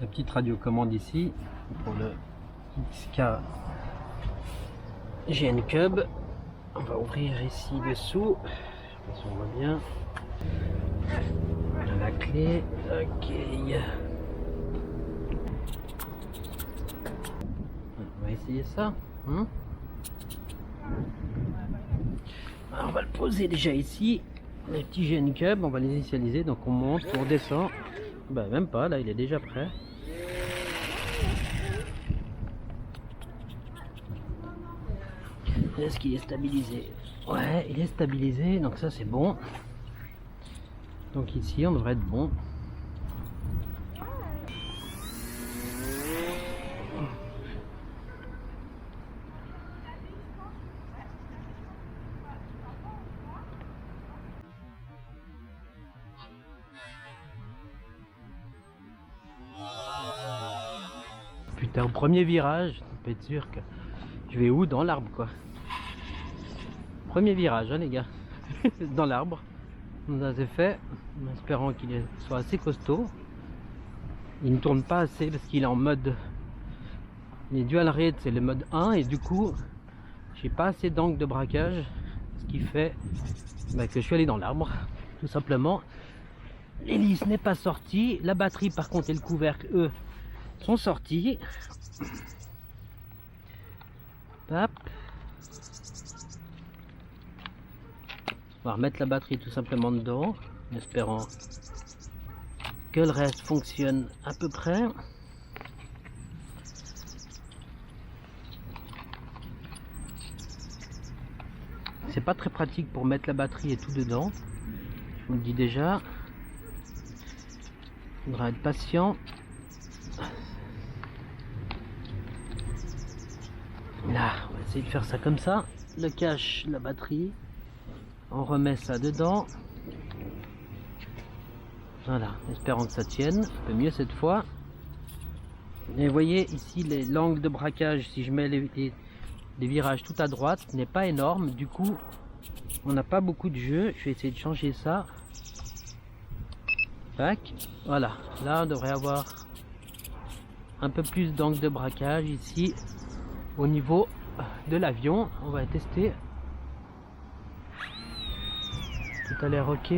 La petite radiocommande ici pour le XK GN Cub. On va ouvrir ici dessous. Je sais pas si on voit bien. On a la clé. Ok. On va essayer ça. Alors on va le poser déjà ici. Les petits GN Cub, on va les initialiser. Donc on monte, on redescend. Bah même pas, là il est déjà prêt. Est-ce qu'il est stabilisé? Ouais, il est stabilisé, donc ça c'est bon. Donc ici on devrait être bon. Putain, au premier virage, on peut être sûr que je vais où? Dans l'arbre quoi. Premier virage, hein, les gars. Dans l'arbre. Ça c'est fait, en espérant qu'il soit assez costaud. Il ne tourne pas assez parce qu'il est en mode... Les dual rate c'est le mode 1 et du coup j'ai pas assez d'angle de braquage. Ce qui fait que je suis allé dans l'arbre. Tout simplement. L'hélice n'est pas sortie. La batterie par contre et le couvercle eux sont sortis. Hop. On va remettre la batterie tout simplement dedans, en espérant que le reste fonctionne à peu près. C'est pas très pratique pour mettre la batterie et tout dedans, je vous le dis déjà. Il faudra être patient. Là, on va essayer de faire ça comme ça. Le cache, la batterie. On remet ça dedans. Voilà, espérant que ça tienne. Un peu mieux cette fois. Et vous voyez ici l'angle de braquage, si je mets les virages tout à droite, n'est pas énorme. Du coup, on n'a pas beaucoup de jeu. Je vais essayer de changer ça. Tac. Voilà, là on devrait avoir un peu plus d'angle de braquage ici au niveau de l'avion. On va tester. Tout a l'air ok.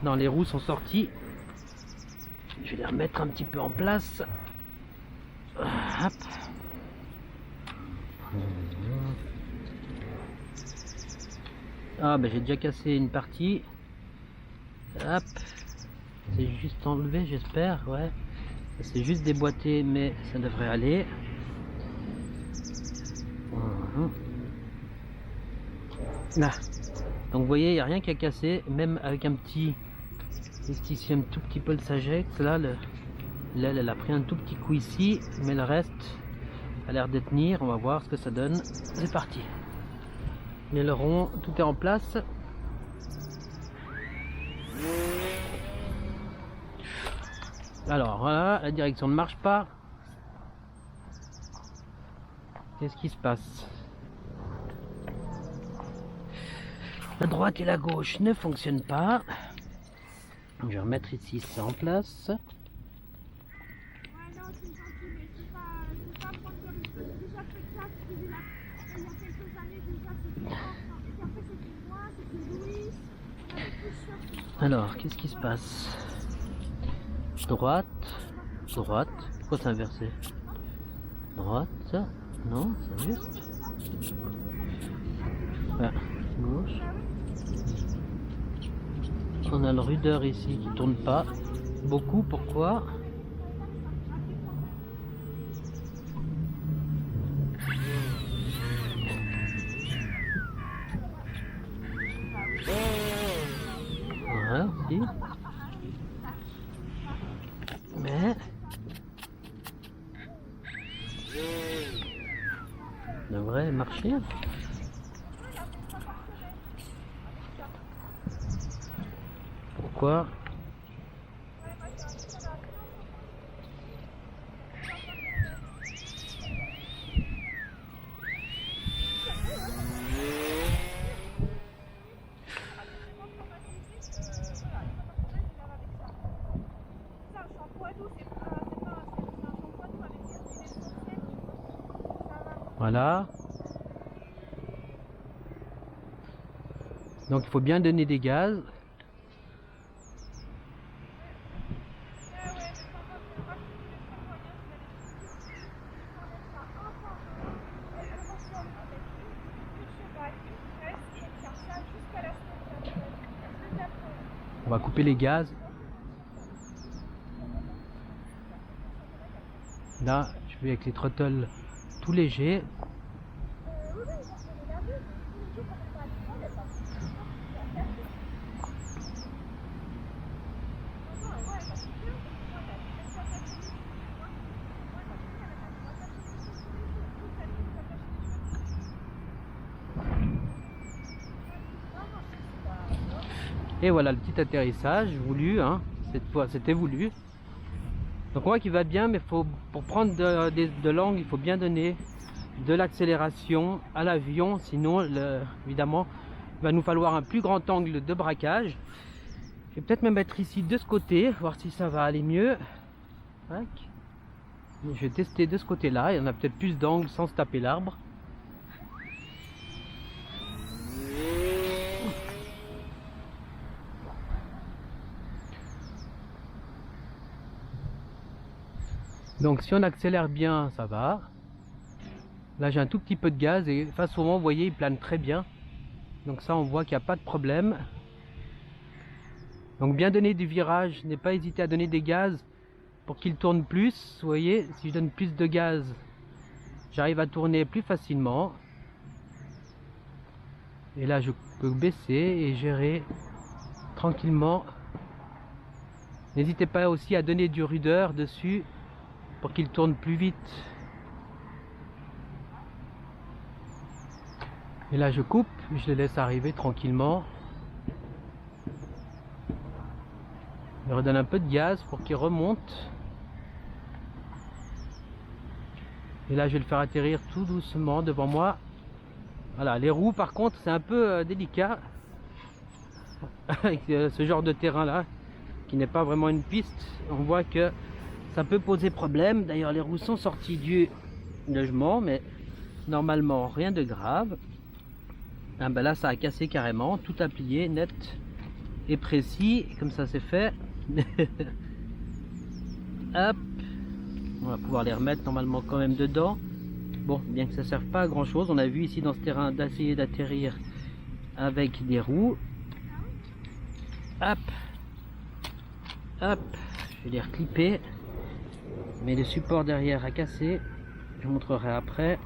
Non, les roues sont sorties. Je vais les remettre un petit peu en place. Hop. Ah ben j'ai déjà cassé une partie. Hop. C'est juste enlevé, j'espère. Ouais. C'est juste déboîté, mais ça devrait aller. Là. Donc vous voyez, il n'y a rien qui a cassé, même avec un petit, ici un tout petit peu le Sagex, là, l'aile elle a pris un tout petit coup ici, mais le reste a l'air de tenir. On va voir ce que ça donne. C'est parti. L'aileron, tout est en place. Alors voilà, la direction ne marche pas. Qu'est-ce qui se passe? La droite et la gauche ne fonctionnent pas. Je vais remettre ici ça en place. Alors, qu'est-ce qui se passe? Droite, droite. Pourquoi c'est inversé? Droite, non, c'est juste. Voilà, gauche. On a le rudeur ici qui tourne pas beaucoup. Pourquoi? Voilà, si. Mais ça devrait marcher. Pourquoi? Voilà. Donc il faut bien donner des gaz. On va couper les gaz. Là, je vais avec les throttles tout légers. Et voilà le petit atterrissage voulu, hein. Cette fois c'était voulu. Donc on voit qu'il va bien, mais pour prendre de l'angle, il faut bien donner de l'accélération à l'avion, sinon évidemment il va nous falloir un plus grand angle de braquage. Je vais peut-être me mettre ici de ce côté, voir si ça va aller mieux. Tac. Je vais tester de ce côté là, il y en a peut-être plus d'angle sans se taper l'arbre. Donc si on accélère bien, ça va. Là j'ai un tout petit peu de gaz et face au vent, vous voyez, il plane très bien. Donc ça on voit qu'il n'y a pas de problème. Donc bien donner du virage, n'ai pas hésité à donner des gaz pour qu'il tourne plus. Vous voyez, si je donne plus de gaz, j'arrive à tourner plus facilement. Et là je peux baisser et gérer tranquillement. N'hésitez pas aussi à donner du rudeur dessus pour qu'il tourne plus vite. Et là je coupe, je les laisse arriver tranquillement. Je redonne un peu de gaz pour qu'il remonte. Et là je vais le faire atterrir tout doucement devant moi. Voilà, les roues par contre c'est un peu délicat avec ce genre de terrain là qui n'est pas vraiment une piste. On voit que ça peut poser problème. D'ailleurs les roues sont sorties du logement, mais normalement rien de grave. Ah ben là ça a cassé carrément, tout a plié net et précis comme ça c'est fait. Hop, on va pouvoir les remettre normalement quand même dedans. Bon, bien que ça ne serve pas à grand chose, on a vu ici dans ce terrain d'essayer d'atterrir avec des roues. Hop, hop, je vais les reclipper, mais le support derrière a cassé, je vous montrerai après.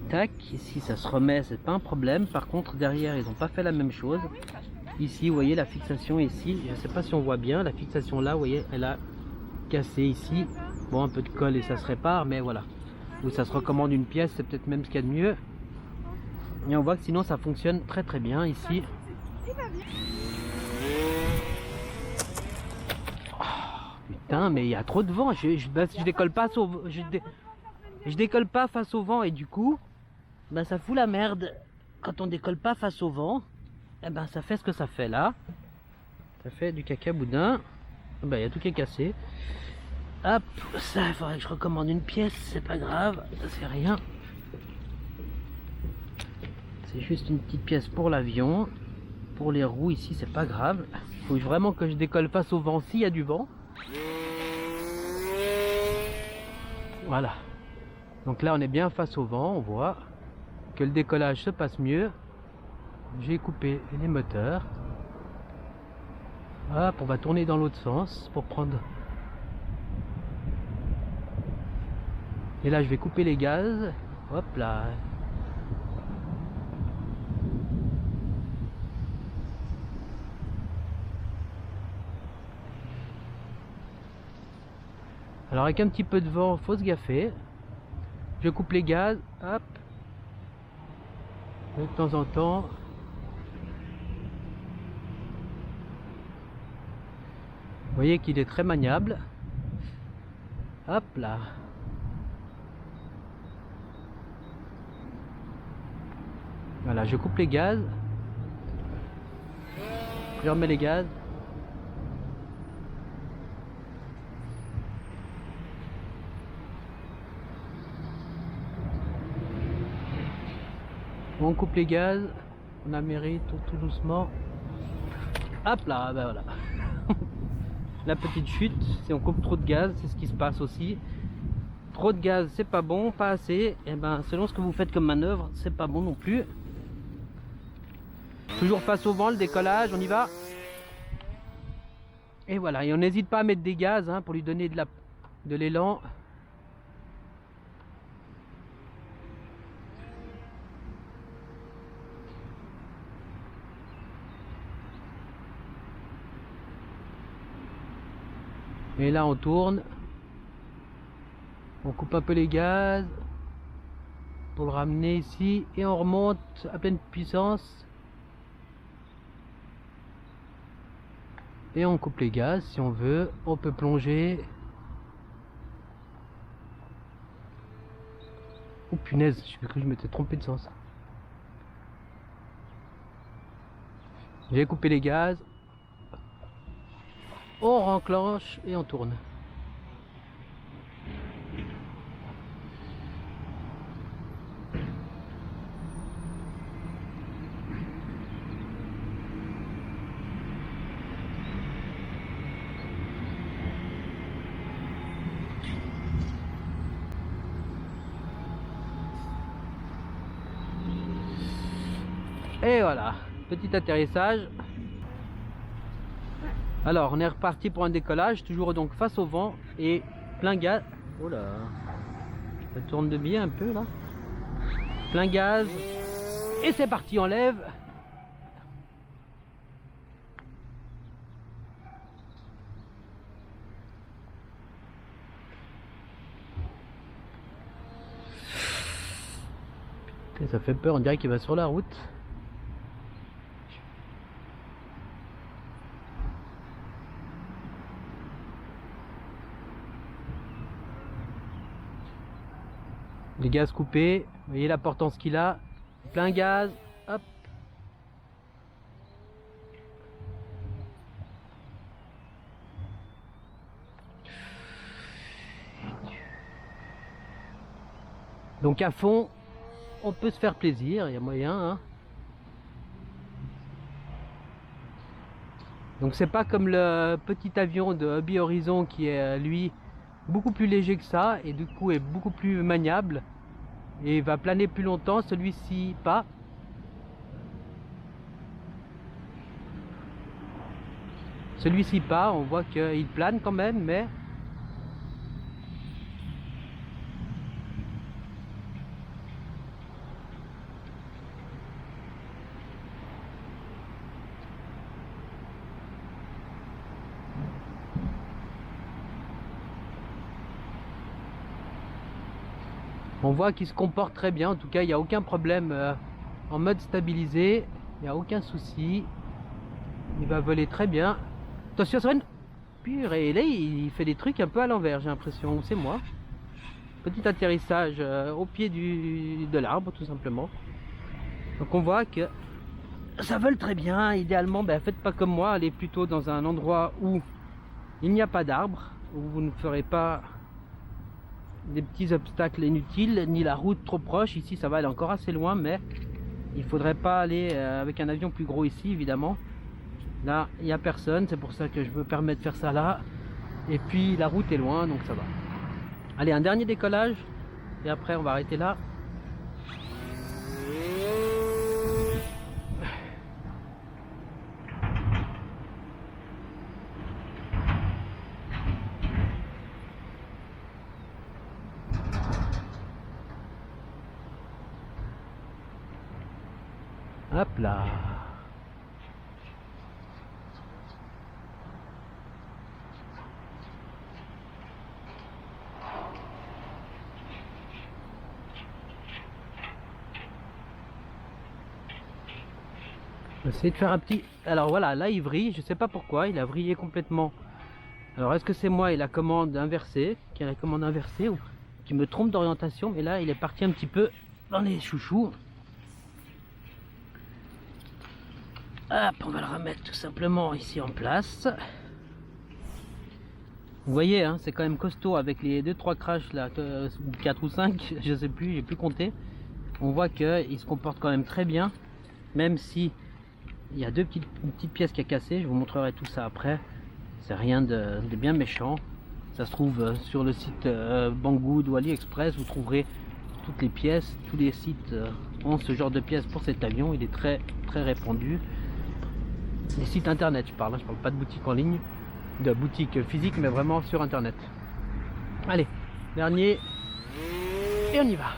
Tac, ici ça se remet, c'est pas un problème. Par contre derrière ils n'ont pas fait la même chose. Ici vous voyez la fixation ici, je ne sais pas si on voit bien la fixation là, vous voyez elle a cassé ici. Bon, un peu de colle et ça se répare, mais voilà, ou ça se recommande une pièce, c'est peut-être même ce qu'il y a de mieux. Et on voit que sinon ça fonctionne très très bien ici. Oh, putain, mais il y a trop de vent, je décolle pas je décolle pas face au vent et du coup bah, ça fout la merde. Quand on décolle pas face au vent, eh ben, ça fait ce que ça fait là. Ça fait du caca boudin. Bah, il y a tout qui est cassé. Hop, ça il faudrait que je recommande une pièce, c'est pas grave, c'est rien. C'est juste une petite pièce pour l'avion. Pour les roues ici, c'est pas grave. Il faut vraiment que je décolle face au vent s'il y a du vent. Voilà. Donc là on est bien face au vent, on voit que le décollage se passe mieux. J'ai coupé les moteurs. Hop, on va tourner dans l'autre sens pour prendre. Et là je vais couper les gaz. Hop là. Alors avec un petit peu de vent, faut se gaffer. Je coupe les gaz, hop. De temps en temps. Vous voyez qu'il est très maniable. Hop là. Voilà, je coupe les gaz. Je remets les gaz. On coupe les gaz, on amérit tout doucement. Hop là, ben voilà. La petite chute, si on coupe trop de gaz, c'est ce qui se passe aussi. Trop de gaz, c'est pas bon, pas assez. Et ben selon ce que vous faites comme manœuvre, c'est pas bon non plus. Toujours face au vent, le décollage, on y va. Et voilà, et on n'hésite pas à mettre des gaz hein, pour lui donner de l'élan. Et là on tourne. On coupe un peu les gaz pour le ramener ici et on remonte à pleine puissance. Et on coupe les gaz si on veut. On peut plonger. Oh punaise, je cru que je m'étais trompé de sens. J'ai coupé les gaz. On renclenche et on tourne. Et voilà, petit atterrissage. Alors on est reparti pour un décollage, toujours donc face au vent et plein gaz. Oh là, ça tourne de bien un peu là. Plein gaz. Et c'est parti, on lève. Et ça fait peur, on dirait qu'il va sur la route. Les gaz coupés, vous voyez l'importance qu'il a. Plein gaz, hop. Donc à fond, on peut se faire plaisir, il y a moyen. Hein. Donc c'est pas comme le petit avion de Hobby Horizon qui est lui beaucoup plus léger que ça et du coup est beaucoup plus maniable et va planer plus longtemps, celui-ci pas. Celui-ci pas, on voit qu'il plane quand même mais on voit qu'il se comporte très bien, en tout cas il n'y a aucun problème en mode stabilisé, il n'y a aucun souci, il va voler très bien. Attention Sven, purée, là il fait des trucs un peu à l'envers j'ai l'impression, c'est moi. Petit atterrissage au pied de l'arbre tout simplement. Donc on voit que ça vole très bien, idéalement ben, faites pas comme moi, allez plutôt dans un endroit où il n'y a pas d'arbres, où vous ne ferez pas des petits obstacles inutiles, ni la route trop proche. Ici ça va aller encore assez loin, mais il faudrait pas aller avec un avion plus gros ici évidemment. Là il n'y a personne, c'est pour ça que je me permets de faire ça là. Et puis la route est loin, donc ça va. Allez, un dernier décollage et après on va arrêter là. Hop là. Essayer de faire un petit... Alors voilà, là il vrille, je sais pas pourquoi, il a vrillé complètement. Alors est-ce que c'est moi et la commande inversée, qui a la commande inversée ou qui me trompe d'orientation, mais là il est parti un petit peu dans les chouchous. Hop, on va le remettre tout simplement ici en place. Vous voyez, hein, c'est quand même costaud avec les 2-3 crashs là, 4 ou 5, je sais plus, j'ai plus compté. on voit qu'il se comporte quand même très bien, même si il y a une petite pièce qui a cassé. Je vous montrerai tout ça après. C'est rien de bien méchant. Ça se trouve sur le site Banggood ou AliExpress, vous trouverez toutes les pièces. Tous les sites ont ce genre de pièces pour cet avion. Il est très répandu. Les sites internet, je parle pas de boutique en ligne, de boutique physique, mais vraiment sur internet. Allez, dernier, et on y va.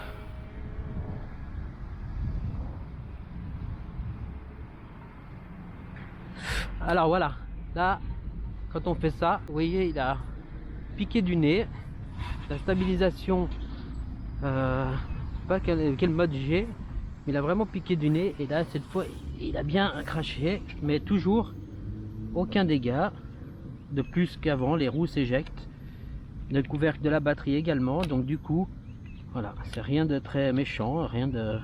Alors voilà, là, quand on fait ça, vous voyez, il a piqué du nez. La stabilisation, pas quel mode j'ai, mais il a vraiment piqué du nez. Et là, cette fois, il a bien craché, mais toujours aucun dégât de plus qu'avant. Les roues s'éjectent, le couvercle de la batterie également. Donc du coup, voilà, c'est rien de très méchant, rien de...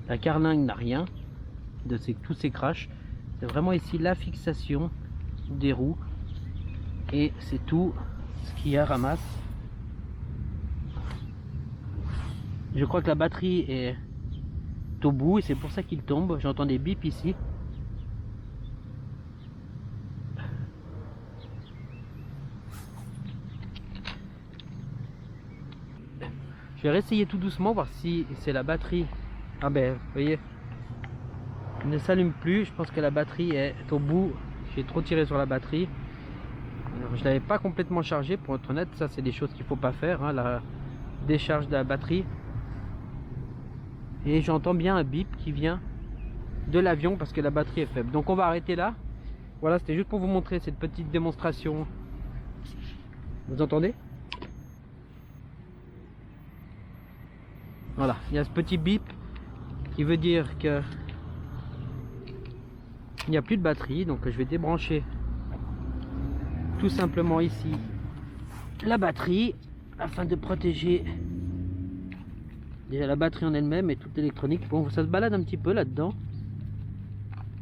La carlingue n'a rien de tous ces crashs. C'est vraiment ici la fixation des roues et c'est tout ce qu'il y a ramasse. Je crois que la batterie est au bout et c'est pour ça qu'il tombe. J'entends des bips ici. Je vais réessayer tout doucement, voir si c'est la batterie. Ah ben, vous voyez, il ne s'allume plus. Je pense que la batterie est au bout. J'ai trop tiré sur la batterie. Alors, je l'avais pas complètement chargé, pour être honnête. Ça, c'est des choses qu'il faut pas faire, hein, la décharge de la batterie. Et j'entends bien un bip qui vient de l'avion parce que la batterie est faible. Donc on va arrêter là. Voilà, c'était juste pour vous montrer cette petite démonstration. Vous entendez? Voilà, il y a ce petit bip qui veut dire que il n'y a plus de batterie. Donc je vais débrancher tout simplement ici la batterie afin de protéger déjà la batterie en elle-même et toute l'électronique. Bon, ça se balade un petit peu là-dedans.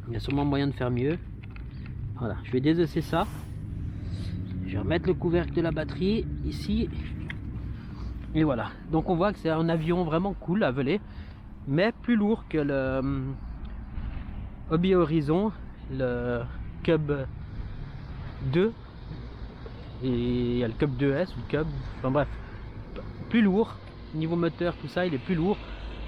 Il y a sûrement moyen de faire mieux. Voilà, je vais désosser ça. Je vais remettre le couvercle de la batterie ici. Et voilà. Donc on voit que c'est un avion vraiment cool à voler, mais plus lourd que le Hobby Horizon, le Cub 2. Et il y a le Cub 2S ou le Cub, enfin bref, plus lourd. Niveau moteur, tout ça, il est plus lourd.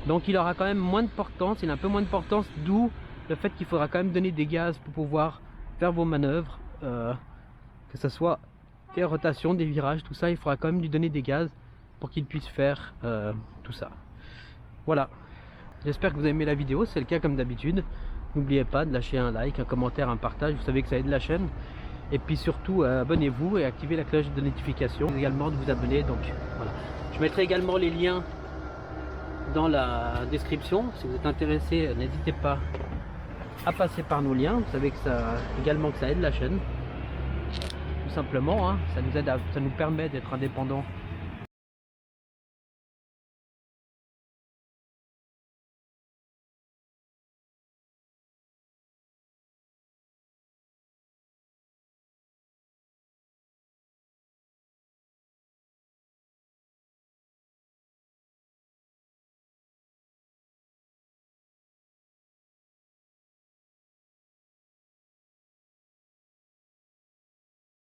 Donc il aura quand même moins de portance, il a un peu moins de portance, d'où le fait qu'il faudra quand même donner des gaz pour pouvoir faire vos manœuvres. Que ce soit des rotations, des virages, tout ça, il faudra quand même lui donner des gaz pour qu'il puisse faire tout ça. Voilà, j'espère que vous avez aimé la vidéo. C'est le cas comme d'habitude. N'oubliez pas de lâcher un like, un commentaire, un partage, vous savez que ça aide la chaîne. Et puis surtout, abonnez-vous et activez la cloche de notification. Également de vous abonner. Donc voilà. Je mettrai également les liens dans la description. Si vous êtes intéressé, n'hésitez pas à passer par nos liens. Vous savez que ça aide la chaîne. Tout simplement, hein, ça nous permet d'être indépendants